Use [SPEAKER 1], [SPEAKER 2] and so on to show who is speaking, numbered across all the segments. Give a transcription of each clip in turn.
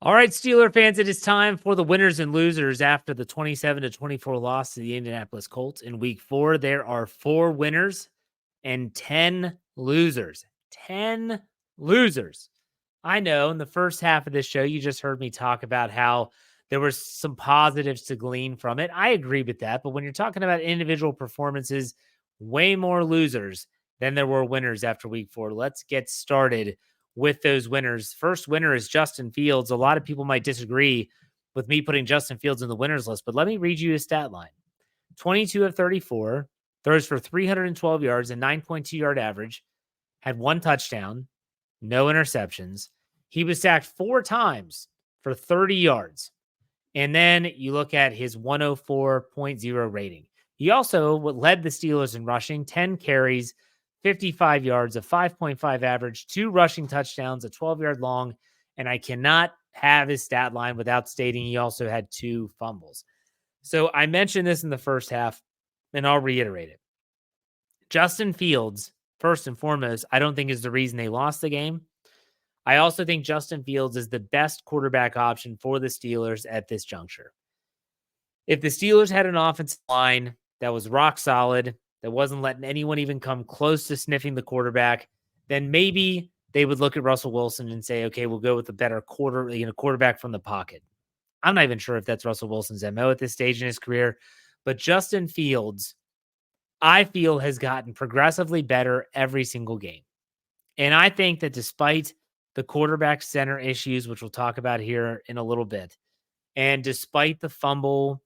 [SPEAKER 1] All right, Steeler fans, it is time for the winners and losers after the 27-24 loss to the Indianapolis Colts in week 4. There are 4 winners and 10 losers. 10 losers. I know in the first half of this show, you just heard me talk about how there were some positives to glean from it. I agree with that. But when you're talking about individual performances, way more losers than there were winners after week 4. Let's get started with those winners. First winner is Justin Fields. A lot of people might disagree with me putting Justin Fields in the winners list, but let me read you his stat line. 22 of 34, throws for 312 yards and 9.2 yard average, had 1 touchdown, no interceptions. He was sacked 4 times for 30 yards. And then you look at his 104.0 rating. He also led the Steelers in rushing, 10 carries, 55 yards, a 5.5 average, 2 rushing touchdowns, a 12-yard long, and I cannot have his stat line without stating he also had 2 fumbles. So I mentioned this in the first half, and I'll reiterate it. Justin Fields, first and foremost, I don't think is the reason they lost the game. I also think Justin Fields is the best quarterback option for the Steelers at this juncture. If the Steelers had an offensive line that was rock solid, that wasn't letting anyone even come close to sniffing the quarterback, then maybe they would look at Russell Wilson and say, okay, we'll go with a better quarterback from the pocket. I'm not even sure if that's Russell Wilson's MO at this stage in his career, but Justin Fields, I feel, has gotten progressively better every single game. And I think that despite the quarterback center issues, which we'll talk about here in a little bit, and despite the fumble,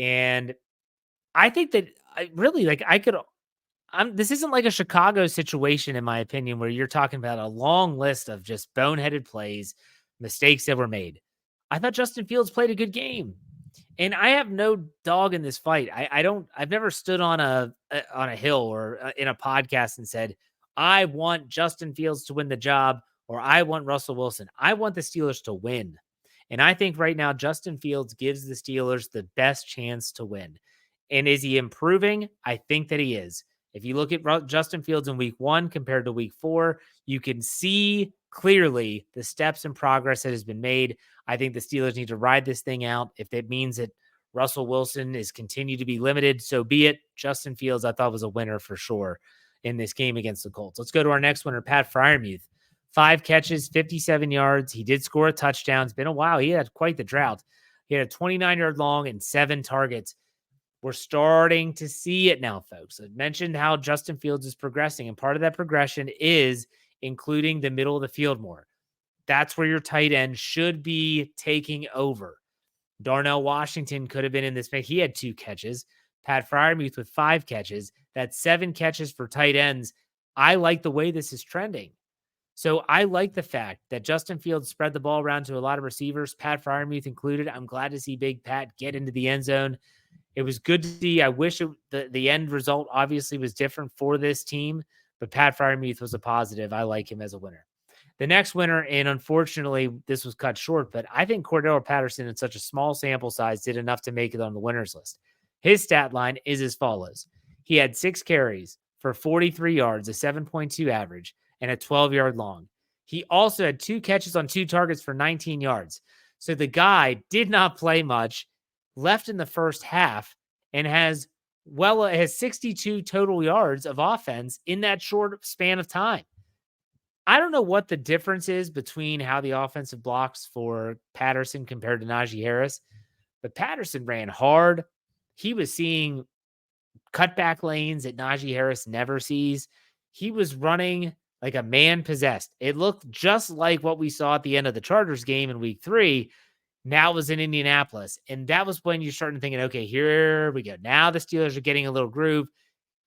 [SPEAKER 1] and I think that this isn't like a Chicago situation, in my opinion, where you're talking about a long list of just boneheaded plays, mistakes that were made. I thought Justin Fields played a good game, and I have no dog in this fight. I've never stood on a hill or in a podcast and said, I want Justin Fields to win the job or I want Russell Wilson. I want the Steelers to win. And I think right now, Justin Fields gives the Steelers the best chance to win. And is he improving? I think that he is. If you look at Justin Fields in week 1 compared to week 4, you can see clearly the steps and progress that has been made. I think the Steelers need to ride this thing out. If that means that Russell Wilson is continued to be limited, so be it. Justin Fields, I thought, was a winner for sure in this game against the Colts. Let's go to our next winner, Pat Freiermuth. 5 catches, 57 yards. He did score a touchdown. It's been a while. He had quite the drought. He had a 29-yard long and 7 targets. We're starting to see it now, folks. I mentioned how Justin Fields is progressing, and part of that progression is including the middle of the field more. That's where your tight end should be taking over. Darnell Washington could have been in this. He had 2 catches. Pat Freiermuth with 5 catches. That's 7 catches for tight ends. I like the way this is trending. So I like the fact that Justin Fields spread the ball around to a lot of receivers, Pat Freiermuth included. I'm glad to see Big Pat get into the end zone. It was good to see. I wish the end result obviously was different for this team, but Pat Freiermuth was a positive. I like him as a winner. The next winner, and unfortunately this was cut short, but I think Cordero Patterson in such a small sample size did enough to make it on the winners list. His stat line is as follows. He had 6 carries for 43 yards, a 7.2 average, and a 12-yard long. He also had 2 catches on 2 targets for 19 yards. So the guy did not play much, left in the first half, and has 62 total yards of offense in that short span of time. I don't know what the difference is between how the offensive blocks for Patterson compared to Najee Harris, but Patterson ran hard. He was seeing cutback lanes that Najee Harris never sees. He was running like a man possessed. It looked just like what we saw at the end of the Chargers game in week 3. Now it was in Indianapolis. And that was when you're starting thinking, okay, here we go. Now the Steelers are getting a little groove.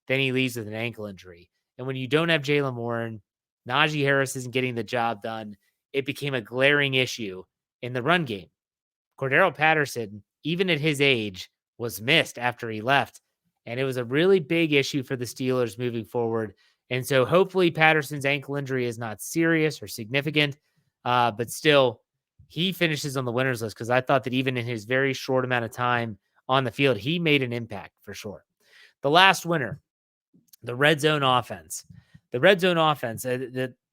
[SPEAKER 1] Then he leaves with an ankle injury. And when you don't have Jaylen Warren, Najee Harris isn't getting the job done. It became a glaring issue in the run game. Cordero Patterson, even at his age, was missed after he left. And it was a really big issue for the Steelers moving forward. And so hopefully Patterson's ankle injury is not serious or significant, but still he finishes on the winners list because I thought that even in his very short amount of time on the field, he made an impact for sure. The last winner, the red zone offense. The red zone offense,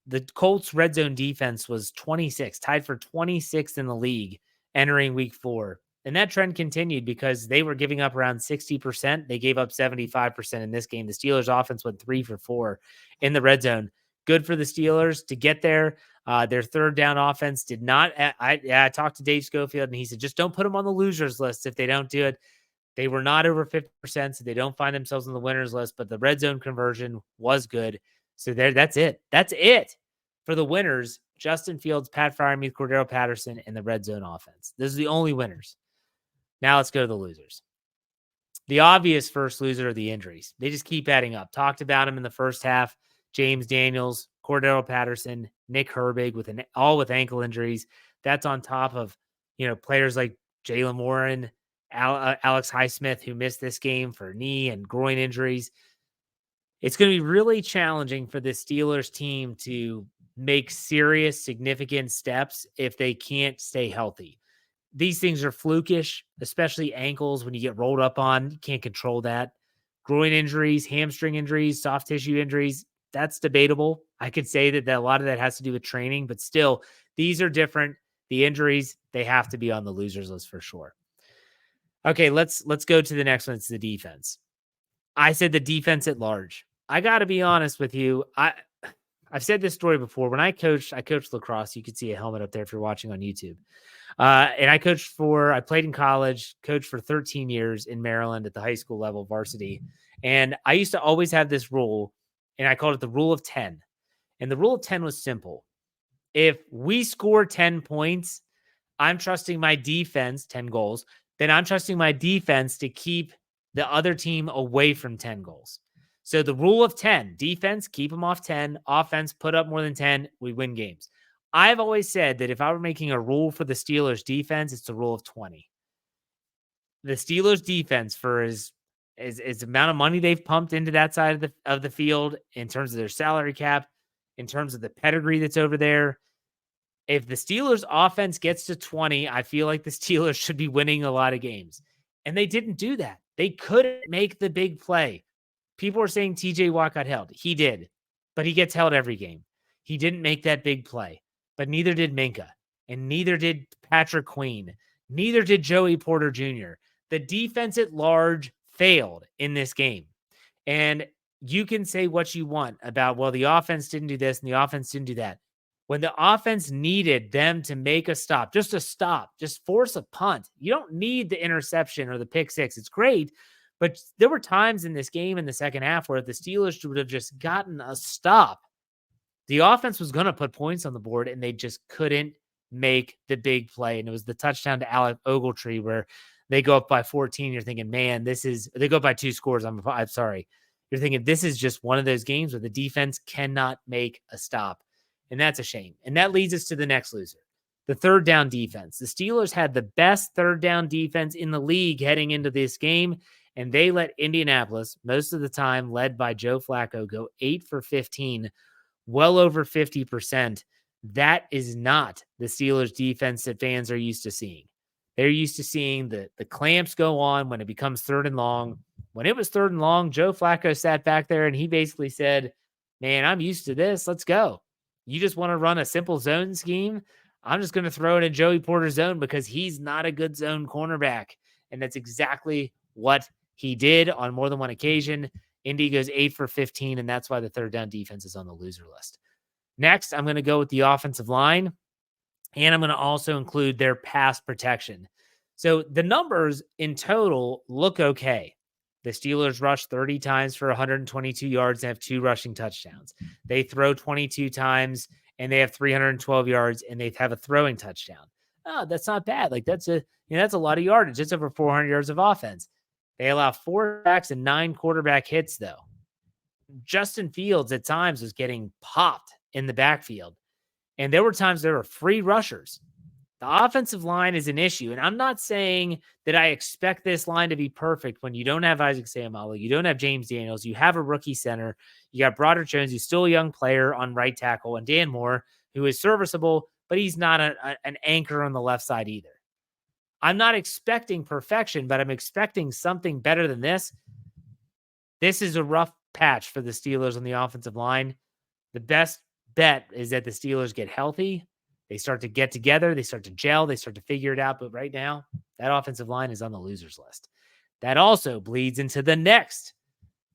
[SPEAKER 1] The Colts red zone defense was 26, tied for 26th in the league entering week 4. And that trend continued because they were giving up around 60%. They gave up 75% in this game. The Steelers offense went 3 for 4 in the red zone. Good for the Steelers to get there. Their third down offense did not. I talked to Dave Schofield and he said, just don't put them on the losers list if they don't do it. They were not over 50%, so they don't find themselves on the winners list, but the red zone conversion was good. So that's it. That's it for the winners. Justin Fields, Pat Freiermuth, Cordero Patterson, and the red zone offense. Those are the only winners. Now let's go to the losers. The obvious first loser are the injuries. They just keep adding up. Talked about them in the first half. James Daniels, Cordero Patterson, Nick Herbig all with ankle injuries. That's on top of, players like Jaylen Warren, Alex Highsmith, who missed this game for knee and groin injuries. It's going to be really challenging for the Steelers team to make serious, significant steps if they can't stay healthy. These things are flukish, especially ankles when you get rolled up on. You can't control that. Groin injuries, hamstring injuries, soft tissue injuries, that's debatable. I could say that a lot of that has to do with training, but still, these are different. The injuries, they have to be on the losers list for sure. Okay, let's go to the next one. It's the defense. I said the defense at large. I got to be honest with you. I've said this story before. When I coached lacrosse. You can see a helmet up there if you're watching on YouTube. And I played in college, coached for 13 years in Maryland at the high school level varsity. And I used to always have this rule, and I called it the rule of 10. And the rule of 10 was simple. If we score 10 points, I'm trusting my defense, 10 goals, then I'm trusting my defense to keep the other team away from 10 goals. So the rule of 10, defense, keep them off 10, offense, put up more than 10, we win games. I've always said that if I were making a rule for the Steelers defense, it's the rule of 20. The Steelers defense, for as amount of money they've pumped into that side of the field in terms of their salary cap, in terms of the pedigree that's over there, if the Steelers offense gets to 20, I feel like the Steelers should be winning a lot of games. And they didn't do that. They couldn't make the big play. People are saying TJ Watt got held. He did, but he gets held every game. He didn't make that big play, but neither did Minka, and neither did Patrick Queen. Neither did Joey Porter Jr. The defense at large failed in this game. And you can say what you want about, well, the offense didn't do this and the offense didn't do that. When the offense needed them to make a stop, just force a punt. You don't need the interception or the pick six. It's great. But there were times in this game in the second half where if the Steelers would have just gotten a stop, the offense was going to put points on the board and they just couldn't make the big play. And it was the touchdown to Alec Ogletree where they go up by 14. You're thinking, man, they go up by 2 scores. I'm sorry. You're thinking this is just one of those games where the defense cannot make a stop. And that's a shame. And that leads us to the next loser, the third down defense. The Steelers had the best third down defense in the league heading into this game, and they let Indianapolis, most of the time led by Joe Flacco, go 8 for 15, well over 50%. That is not the Steelers defense that fans are used to seeing. They're used to seeing the clamps go on when it becomes third and long. When it was third and long, Joe Flacco sat back there and he basically said, man, I'm used to this. Let's go. You just want to run a simple zone scheme? I'm just going to throw it in Joey Porter's zone because he's not a good zone cornerback. And that's exactly what he did on more than one occasion. Indy goes 8 for 15, and that's why the third down defense is on the loser list. Next, I'm going to go with the offensive line, and I'm going to also include their pass protection. So the numbers in total look okay. The Steelers rush 30 times for 122 yards and have 2 rushing touchdowns. They throw 22 times and they have 312 yards and they have a throwing touchdown. Oh, that's not bad. Like that's a lot of yardage. It's over 400 yards of offense. They allow 4 sacks and 9 quarterback hits though. Justin Fields at times was getting popped in the backfield. And there were times there were free rushers. The offensive line is an issue. And I'm not saying that I expect this line to be perfect when you don't have Isaac Seumalo, you don't have James Daniels, you have a rookie center, you got Broderick Jones, who's still a young player on right tackle, and Dan Moore, who is serviceable, but he's not an anchor on the left side either. I'm not expecting perfection, but I'm expecting something better than this. This is a rough patch for the Steelers on the offensive line. The best bet is that the Steelers get healthy. They start to get together. They start to gel. They start to figure it out. But right now, that offensive line is on the losers list. That also bleeds into the next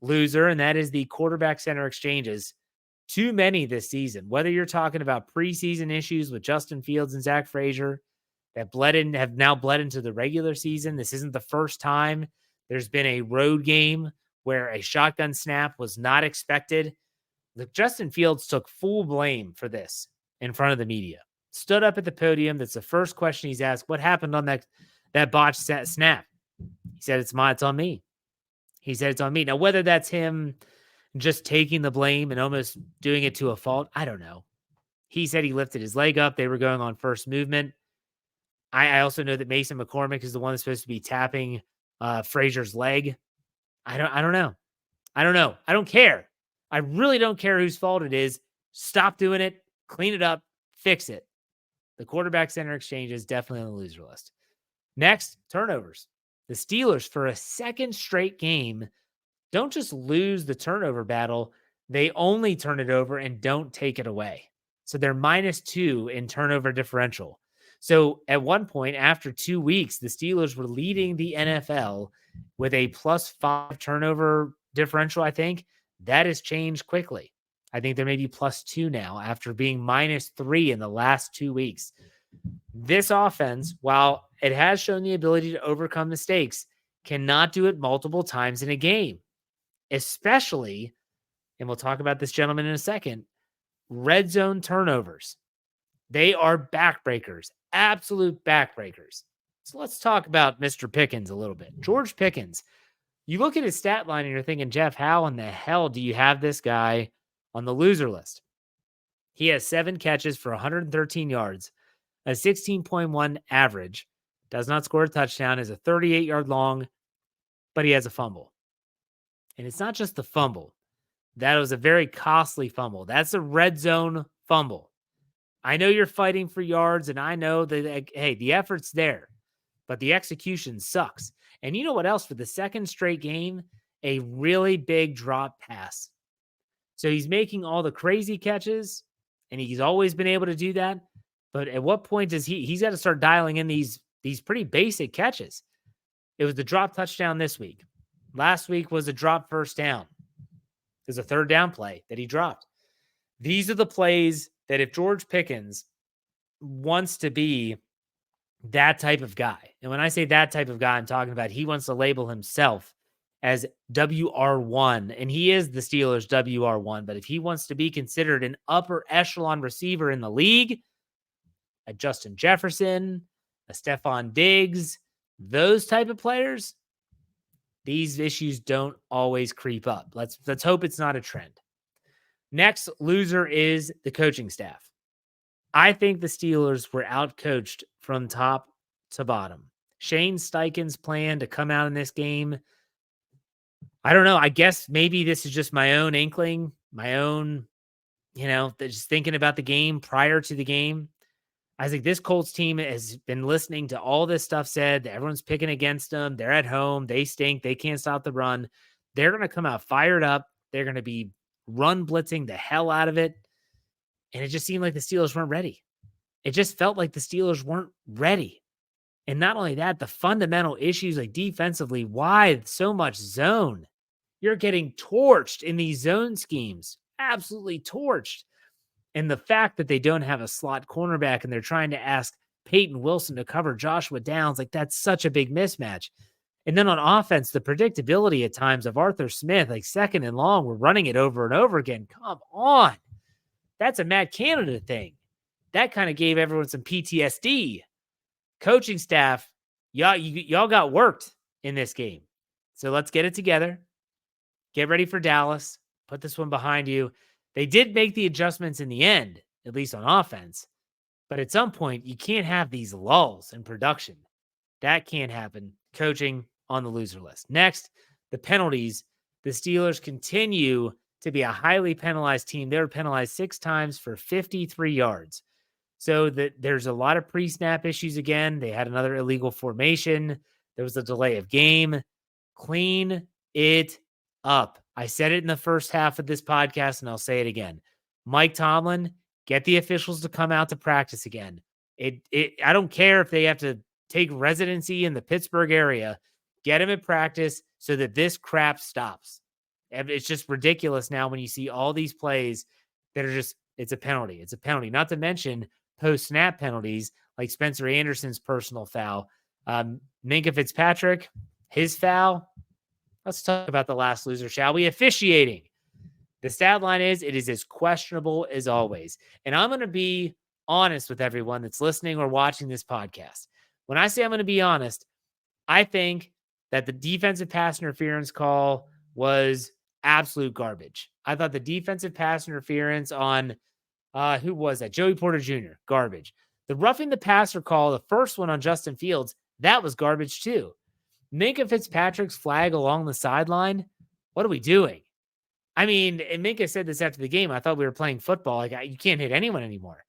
[SPEAKER 1] loser, and that is the quarterback center exchanges. Too many this season. Whether you're talking about preseason issues with Justin Fields and Zach Frazier that have now bled into the regular season. This isn't the first time there's been a road game where a shotgun snap was not expected. Look, Justin Fields took full blame for this in front of the media. Stood up at the podium. That's the first question he's asked. What happened on that botched snap? He said, it's on me. He said, it's on me. Now, whether that's him just taking the blame and almost doing it to a fault, I don't know. He said he lifted his leg up. They were going on first movement. I also know that Mason McCormick is the one that's supposed to be tapping Frazier's leg. I don't know. I don't care. I really don't care whose fault it is. Stop doing it. Clean it up. Fix it. The quarterback center exchange is definitely on the loser list. Next, turnovers. The Steelers, for a second straight game, don't just lose the turnover battle. They only turn it over and don't take it away. So they're -2 in turnover differential. So at one point, after 2 weeks, the Steelers were leading the NFL with a +5 turnover differential, I think. That has changed quickly. I think they're maybe +2 now after being -3 in the last 2 weeks. This offense, while it has shown the ability to overcome mistakes, cannot do it multiple times in a game, especially, and we'll talk about this gentleman in a second, red zone turnovers. They are backbreakers, absolute backbreakers. So let's talk about Mr. Pickens a little bit. George Pickens, you look at his stat line and you're thinking, Jeff, how in the hell do you have this guy on the loser list? He has 7 catches for 113 yards, a 16.1 average, does not score a touchdown, is a 38-yard long, but he has a fumble. And it's not just the fumble. That was a very costly fumble. That's a red zone fumble. I know you're fighting for yards, and I know that, hey, the effort's there, but the execution sucks. And you know what else? For the second straight game, a really big drop pass. So he's making all the crazy catches, and he's always been able to do that. But at what point does he's got to start dialing in these pretty basic catches? It was the drop touchdown this week. Last week was a drop first down. There's a third down play that he dropped. These are the plays that if George Pickens wants to be that type of guy, and when I say that type of guy, I'm talking about he wants to label himself as WR1, and he is the Steelers' WR1, but if he wants to be considered an upper echelon receiver in the league, a Justin Jefferson, a Stephon Diggs, those type of players, these issues don't always creep up. Let's hope it's not a trend. Next loser is the coaching staff. I think the Steelers were outcoached from top to bottom. Shane Steichen's plan to come out in this game, I don't know. I guess maybe this is just my own inkling, my own, just thinking about the game prior to the game. I think this Colts team has been listening to all this stuff said. Everyone's picking against them. They're at home. They stink. They can't stop the run. They're going to come out fired up. They're going to be run blitzing the hell out of it. And it just seemed like the Steelers weren't ready. It just felt like the Steelers weren't ready. And not only that, the fundamental issues like defensively, why so much zone? You're getting torched in these zone schemes. Absolutely torched. And the fact that they don't have a slot cornerback and they're trying to ask Peyton Wilson to cover Joshua Downs, like that's such a big mismatch. And then on offense, the predictability at times of Arthur Smith, like second and long, we're running it over and over again. Come on. That's a Matt Canada thing. That kind of gave everyone some PTSD. Coaching staff, y'all got worked in this game. So let's get it together. Get ready for Dallas. Put this one behind you. They did make the adjustments in the end, at least on offense. But at some point, you can't have these lulls in production. That can't happen. Coaching on the loser list. Next, the penalties. The Steelers continue to be a highly penalized team. They were penalized 6 times for 53 yards. So there's a lot of pre-snap issues again. They had another illegal formation. There was a delay of game. Clean it up. I said it in the first half of this podcast, and I'll say it again. Mike Tomlin, get the officials to come out to practice again. I don't care if they have to take residency in the Pittsburgh area. Get them at practice so that this crap stops. It's just ridiculous now when you see all these plays that are just, it's a penalty. It's a penalty. Not to mention post-snap penalties like Spencer Anderson's personal foul. Minkah Fitzpatrick, his foul. Let's talk about the last loser, shall we? Officiating. The stat line is, it is as questionable as always. And I'm going to be honest with everyone that's listening or watching this podcast. When I say I'm going to be honest, I think that the defensive pass interference call was absolute garbage. I thought the defensive pass interference on, who was that? Joey Porter Jr., garbage. The roughing the passer call, the first one on Justin Fields, that was garbage too. Minkah Fitzpatrick's flag along the sideline, what are we doing? I mean, and Minkah said this after the game. I thought we were playing football. Like, you can't hit anyone anymore.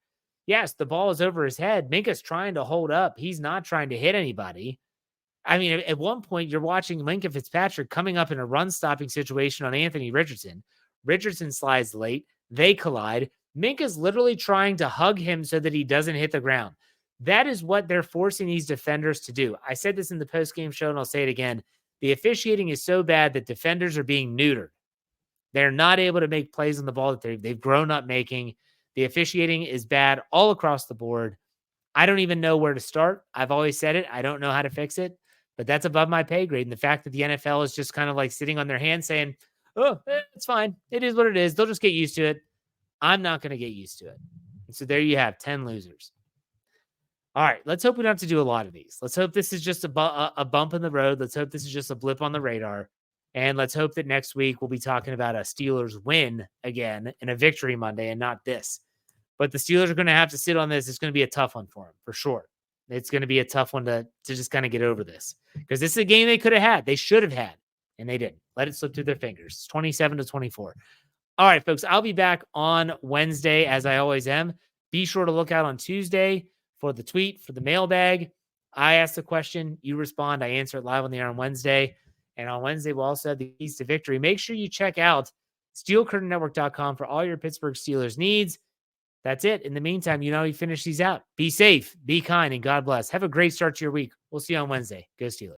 [SPEAKER 1] Yes, the ball is over his head. Minkah's trying to hold up. He's not trying to hit anybody. I mean, at one point, you're watching Minkah Fitzpatrick coming up in a run-stopping situation on Anthony Richardson. Richardson slides late. They collide. Minkah's literally trying to hug him so that he doesn't hit the ground. That is what they're forcing these defenders to do. I said this in the post-game show, and I'll say it again. The officiating is so bad that defenders are being neutered. They're not able to make plays on the ball that they've grown up making. The officiating is bad all across the board. I don't even know where to start. I've always said it. I don't know how to fix it, but that's above my pay grade. And the fact that the NFL is just kind of like sitting on their hands saying, oh, it's fine. It is what it is. They'll just get used to it. I'm not going to get used to it. And so there you have 10 losers. All right, let's hope we don't have to do a lot of these. Let's hope this is just a bump in the road. Let's hope this is just a blip on the radar. And let's hope that next week we'll be talking about a Steelers win again and a victory Monday and not this. But the Steelers are going to have to sit on this. It's going to be a tough one for them, for sure. It's going to be a tough one to just kind of get over this. Because this is a game they could have had. They should have had. And they didn't. Let it slip through their fingers. It's 27-24. All right, folks. I'll be back on Wednesday, as I always am. Be sure to look out on Tuesday for the tweet, for the mailbag. I ask the question. You respond. I answer it live on the air on Wednesday. And on Wednesday, we'll also have the keys to victory. Make sure you check out SteelCurtainNetwork.com for all your Pittsburgh Steelers needs. That's it. In the meantime, you finish these out. Be safe, be kind, and God bless. Have a great start to your week. We'll see you on Wednesday. Go Steelers.